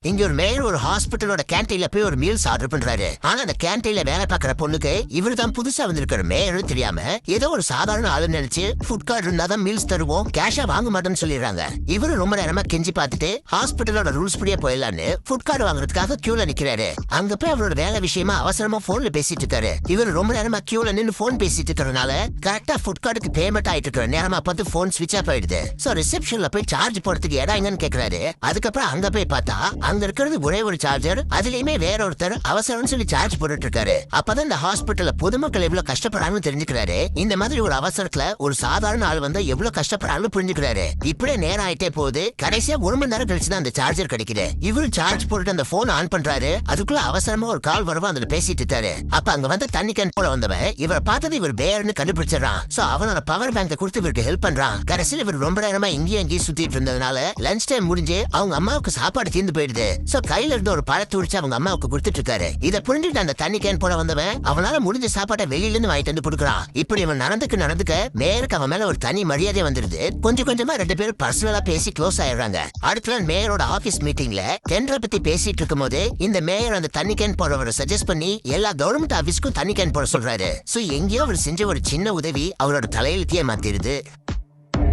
இங்க ஒரு மேயர் ஒரு ஹாஸ்பிட்டலோட கேன்டீன்ல போய் ஒரு மீல்ஸ் ஆர்டர் பண்றாரு. ஆனா அந்த கேன்டீன்ல வேலை பார்க்கற பொண்ணுக்கு இவர் தான் புதுசா வந்திருக்கிற மேயர் தெரியாம ஏதோ ஒரு சாதாரண ஆளு நினைச்சு ஃபுட் கார்டு இருந்தாதான் மீல்ஸ் தருவோம், கேஷா வாங்க மாட்டோம்னு சொல்லிடுறாங்க. இவரு ரொம்ப நேரமா கெஞ்சி பார்த்துட்டு ஹாஸ்பிட்டலோட ரூல்ஸ் படியே போயிடலான்னு ஃபுட் கார்டு வாங்குறதுக்காக கியூல நிக்கிறாரு. அங்க போய் அவரோட வேலை விஷயமா அவசரமா போன்ல பேசிட்டு இருக்காரு. இவர் ரொம்ப நேரமா கியூல நின்னு போன் பேசிட்டு இருக்கிறதுனால கரெக்டா ஃபுட் கார்டுக்கு பேமெண்ட் ஆயிட்டு இருக்கிற நேரமா பார்த்து போன் ஸ்விட்ச் ஆஃப் ஆயிடுது. சோ ரிசப்ஷன்ல போய் சார்ஜ் போடுறதுக்கு இடம் எங்கன்னு கேக்குறாரு. அதுக்கப்புறம் அங்க போய் பார்த்தா அங்க இருக்கிறது ஒரே ஒரு சார்ஜர், அதுலயுமே வேற ஒருத்தர் அவசரம்னு சொல்லி சார்ஜ் போட்டுட்டு இருக்காரு. அப்பதான் இந்த ஹாஸ்பிட்டல்ல பொதுமக்கள் எவ்வளவு கஷ்டப்படுறாங்கன்னு தெரிஞ்சுக்கிறாரு. இந்த மாதிரி ஒரு அவசரத்துல ஒரு சாதாரண ஆள் வந்து எவ்வளவு கஷ்டப்படுறாங்கன்னு புரிஞ்சுக்கிறாரு. இப்படியே நேரம் ஆயிட்டே போகுது. கடைசியா 1 மணி நேரம் கழிச்சுதான் அந்த சார்ஜர் கிடைக்குது. இவரு சார்ஜ் போட்டுட்டு அந்த போன் ஆன் பண்றாரு. அதுக்குள்ள அவசரமா ஒரு கால் வரவும் அதுல பேசிட்டு இருக்காரு. அப்ப அங்க வந்து தண்ணி கேன் போல வந்தவன் இவரை பார்த்தது இவர் பேர்னு கண்டுபிடிச்சிடறான். சோ அவனோட பவர் பேங்கை கொடுத்து இவருக்கு ஹெல்ப் பண்றான். கடைசியில் இவர் ரொம்ப நேரமா இங்கேயும் அங்கேயும் சுத்திட்டு இருந்ததுனால லஞ்ச் டைம் முடிஞ்சு அவங்க அம்மாவுக்கு சாப்பாடு தீர்ந்து போயிடுது. சோ கையில இருந்து ஒரு பழத்தை உரிச்சு அவங்க அம்மாவுக்கு கொடுத்துட்டு இருக்காரு. இதை புரிஞ்சுட்டு அந்த தண்ணி கேன் போல வந்தவன் அவனால முடிஞ்ச சாப்பாட்டை வெளியில இருந்து வாங்கிட்டு வந்து கொடுக்குறான். இப்படி இவன் நடந்துக்க மேயருக்கு அவன் மேல ஒரு தனி மரியாதை வந்துருது. கொஞ்சம் கொஞ்சமா 2 பேரும் பர்சனலா பேசி க்ளோஸ் ஆயிடுறாங்க. அடுத்த நாள் மேயரோட ஆபீஸ் மீட்டிங்ல டெண்டரை பத்தி பேசிட்டு இருக்கும் போது இந்த மேயர் அந்த தண்ணி கேன் போறவரை சஜஸ்ட் பண்ணி எல்லா கவர்மெண்ட் ஆபீஸ்க்கும் தண்ணி கேன் போட சொல்றாரு. சோ எங்கேயோ அவர் செஞ்ச ஒரு சின்ன உதவி அவரோட தலையெழுத்தியே மாத்திருது.